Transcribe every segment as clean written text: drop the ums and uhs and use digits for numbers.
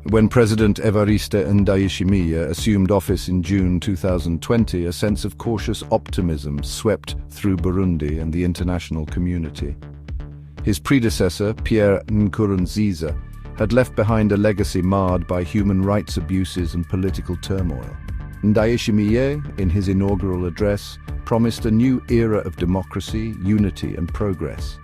When President Evariste Ndayishimiye assumed office in June 2020, a sense of cautious optimism swept through Burundi and the international community. His predecessor, Pierre Nkurunziza, had left behind a legacy marred by human rights abuses and political turmoil. Ndayishimiye, in his inaugural address, promised a new era of democracy, unity and progress.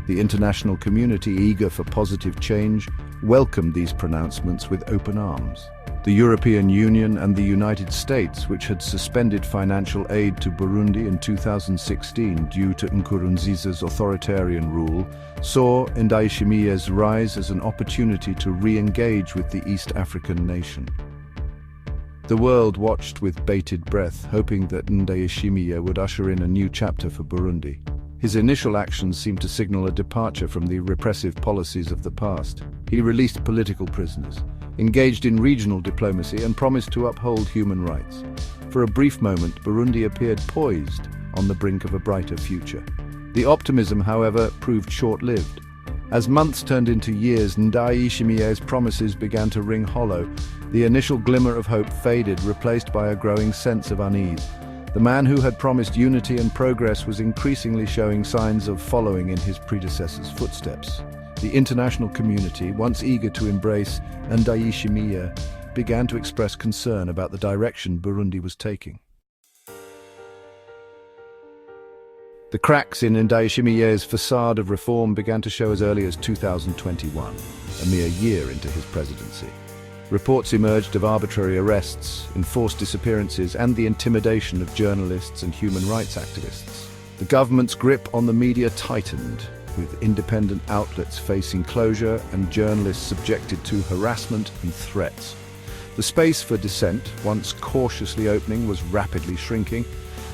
The international community, eager for positive change, welcomed these pronouncements with open arms. The European Union and the United States, which had suspended financial aid to Burundi in 2016 due to Nkurunziza's authoritarian rule, saw Ndayishimiye's rise as an opportunity to re-engage with the East African nation. The world watched with bated breath, hoping that Ndayishimiye would usher in a new chapter for Burundi. His initial actions seemed to signal a departure from the repressive policies of the past. He released political prisoners, engaged in regional diplomacy, and promised to uphold human rights. For a brief moment, Burundi appeared poised on the brink of a brighter future. The optimism, however, proved short-lived. As months turned into years, Ndayishimiye's promises began to ring hollow. The initial glimmer of hope faded, replaced by a growing sense of unease. The man who had promised unity and progress was increasingly showing signs of following in his predecessor's footsteps. The international community, once eager to embrace Ndayishimiye, began to express concern about the direction Burundi was taking. The cracks in Ndayishimiye's facade of reform began to show as early as 2021, a mere year into his presidency. Reports emerged of arbitrary arrests, enforced disappearances, and the intimidation of journalists and human rights activists. The government's grip on the media tightened, with independent outlets facing closure and journalists subjected to harassment and threats. The space for dissent, once cautiously opening, was rapidly shrinking.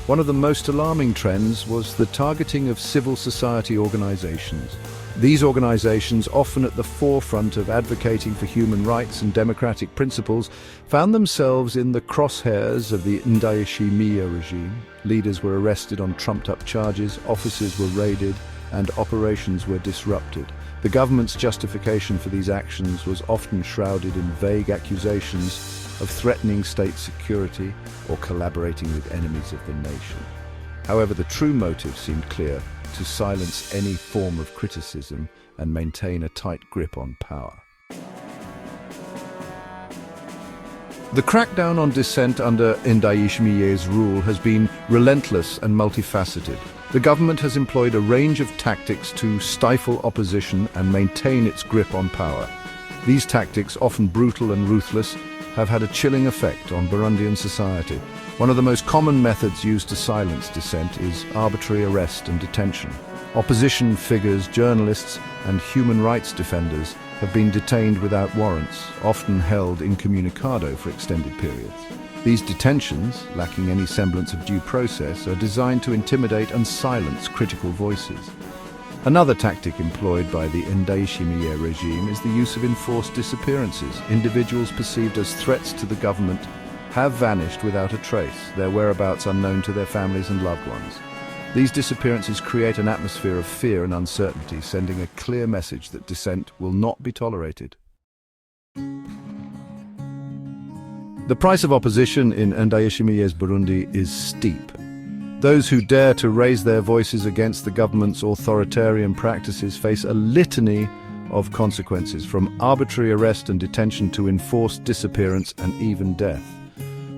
One of the most alarming trends was the targeting of civil society organizations. These organizations, often at the forefront of advocating for human rights and democratic principles, found themselves in the crosshairs of the Ndayishimiye regime. Leaders were arrested on trumped-up charges, offices were raided, and operations were disrupted. The government's justification for these actions was often shrouded in vague accusations of threatening state security or collaborating with enemies of the nation. However, the true motive seemed clear: to silence any form of criticism and maintain a tight grip on power. The crackdown on dissent under Ndayishimiye's rule has been relentless and multifaceted. The government has employed a range of tactics to stifle opposition and maintain its grip on power. These tactics, often brutal and ruthless, have had a chilling effect on Burundian society. One of the most common methods used to silence dissent is arbitrary arrest and detention. Opposition figures, journalists, and human rights defenders have been detained without warrants, often held incommunicado for extended periods. These detentions, lacking any semblance of due process, are designed to intimidate and silence critical voices. Another tactic employed by the Ndayishimiye regime is the use of enforced disappearances. Individuals perceived as threats to the government have vanished without a trace, their whereabouts unknown to their families and loved ones. These disappearances create an atmosphere of fear and uncertainty, sending a clear message that dissent will not be tolerated. The price of opposition in Ndayishimiye's Burundi is steep. Those who dare to raise their voices against the government's authoritarian practices face a litany of consequences, from arbitrary arrest and detention to enforced disappearance and even death.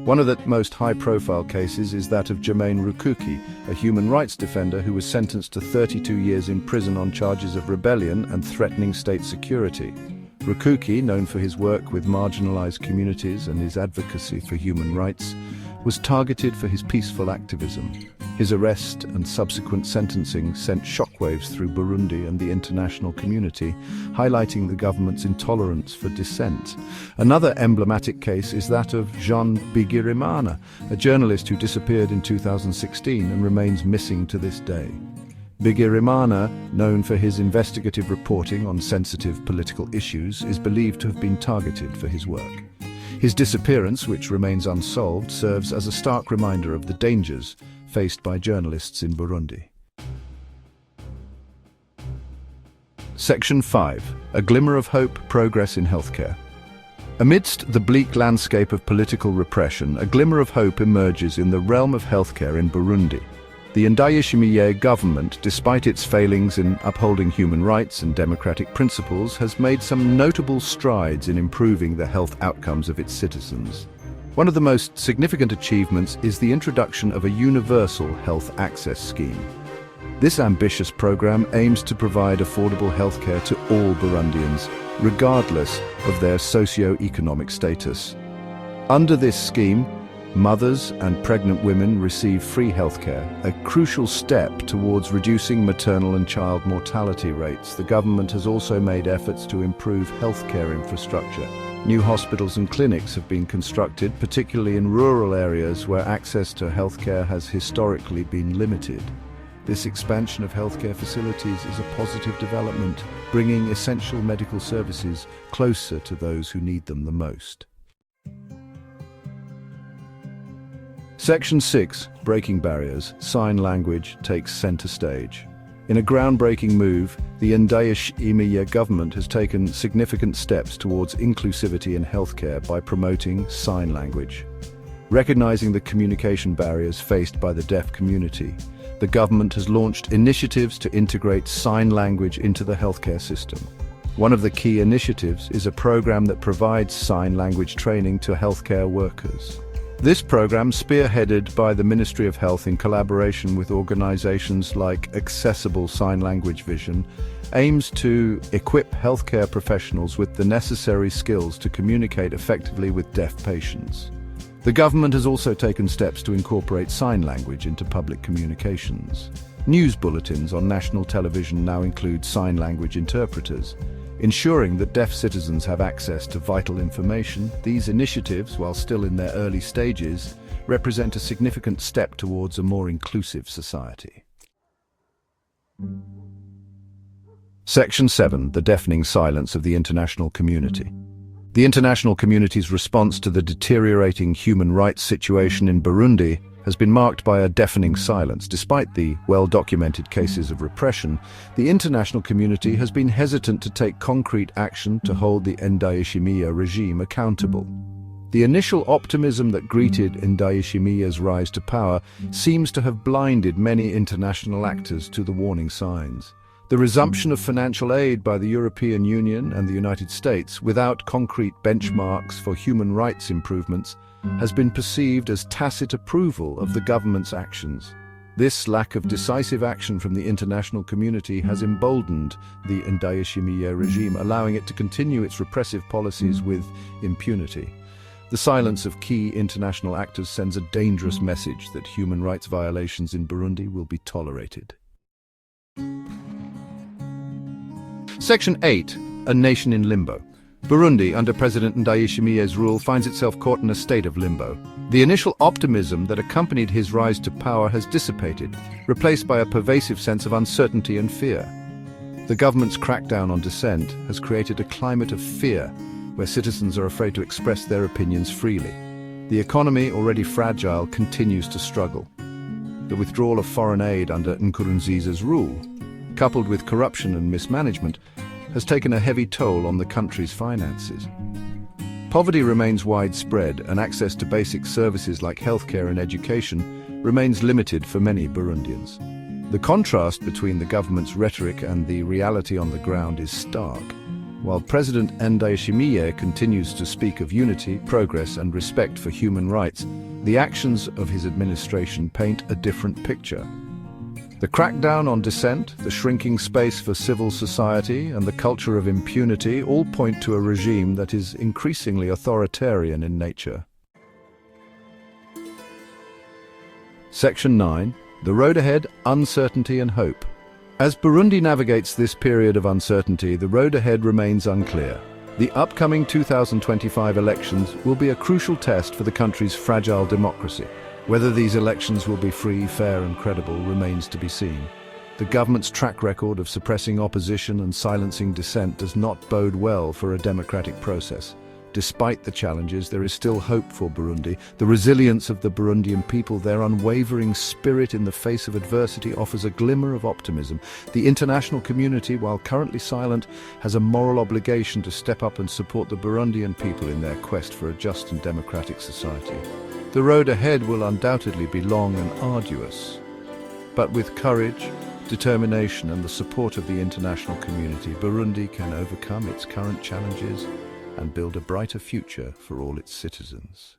One of the most high-profile cases is that of Jermaine Rukuki, a human rights defender who was sentenced to 32 years in prison on charges of rebellion and threatening state security. Rukuki, known for his work with marginalized communities and his advocacy for human rights, was targeted for his peaceful activism. His arrest and subsequent sentencing sent shockwaves through Burundi and the international community, highlighting the government's intolerance for dissent. Another emblematic case is that of Jean Bigirimana, a journalist who disappeared in 2016 and remains missing to this day. Bigirimana, known for his investigative reporting on sensitive political issues, is believed to have been targeted for his work. His disappearance, which remains unsolved, serves as a stark reminder of the dangers faced by journalists in Burundi. Section 5. A glimmer of hope, progress in healthcare. Amidst the bleak landscape of political repression, a glimmer of hope emerges in the realm of healthcare in Burundi. The Ndayishimiye government, despite its failings in upholding human rights and democratic principles, has made some notable strides in improving the health outcomes of its citizens. One of the most significant achievements is the introduction of a universal health access scheme. This ambitious program aims to provide affordable healthcare to all Burundians, regardless of their socio-economic status. Under this scheme, mothers and pregnant women receive free healthcare, a crucial step towards reducing maternal and child mortality rates. The government has also made efforts to improve healthcare infrastructure. New hospitals and clinics have been constructed, particularly in rural areas where access to healthcare has historically been limited. This expansion of healthcare facilities is a positive development, bringing essential medical services closer to those who need them the most. Section 6, Breaking Barriers, Sign Language takes center stage. In a groundbreaking move, the Ndayishimiye government has taken significant steps towards inclusivity in healthcare by promoting sign language. Recognizing the communication barriers faced by the deaf community, the government has launched initiatives to integrate sign language into the healthcare system. One of the key initiatives is a program that provides sign language training to healthcare workers. This program, spearheaded by the Ministry of Health in collaboration with organizations like Accessible Sign Language Vision, aims to equip healthcare professionals with the necessary skills to communicate effectively with deaf patients. The government has also taken steps to incorporate sign language into public communications. News bulletins on national television now include sign language interpreters, ensuring that deaf citizens have access to vital information. These initiatives, while still in their early stages, represent a significant step towards a more inclusive society. Section 7, The Deafening Silence of the International Community. The international community's response to the deteriorating human rights situation in Burundi has been marked by a deafening silence. Despite the well-documented cases of repression, the international community has been hesitant to take concrete action to hold the Ndayishimiye regime accountable. The initial optimism that greeted Ndayishimiye's rise to power seems to have blinded many international actors to the warning signs. The resumption of financial aid by the European Union and the United States without concrete benchmarks for human rights improvements has been perceived as tacit approval of the government's actions. This lack of decisive action from the international community has emboldened the Ndayishimiye regime, allowing it to continue its repressive policies with impunity. The silence of key international actors sends a dangerous message that human rights violations in Burundi will be tolerated. Section 8, A Nation in Limbo. Burundi, under President Ndayishimiye's rule, finds itself caught in a state of limbo. The initial optimism that accompanied his rise to power has dissipated, replaced by a pervasive sense of uncertainty and fear. The government's crackdown on dissent has created a climate of fear, where citizens are afraid to express their opinions freely. The economy, already fragile, continues to struggle. The withdrawal of foreign aid under Nkurunziza's rule, coupled with corruption and mismanagement, has taken a heavy toll on the country's finances. Poverty remains widespread, and access to basic services like healthcare and education remains limited for many Burundians. The contrast between the government's rhetoric and the reality on the ground is stark. While President Ndayishimiye continues to speak of unity, progress, and respect for human rights, the actions of his administration paint a different picture. The crackdown on dissent, the shrinking space for civil society, and the culture of impunity all point to a regime that is increasingly authoritarian in nature. Section 9, The Road Ahead, Uncertainty and Hope. As Burundi navigates this period of uncertainty, the road ahead remains unclear. The upcoming 2025 elections will be a crucial test for the country's fragile democracy. Whether these elections will be free, fair and credible remains to be seen. The government's track record of suppressing opposition and silencing dissent does not bode well for a democratic process. Despite the challenges, there is still hope for Burundi. The resilience of the Burundian people, their unwavering spirit in the face of adversity, offers a glimmer of optimism. The international community, while currently silent, has a moral obligation to step up and support the Burundian people in their quest for a just and democratic society. The road ahead will undoubtedly be long and arduous, but with courage, determination and the support of the international community, Burundi can overcome its current challenges and build a brighter future for all its citizens.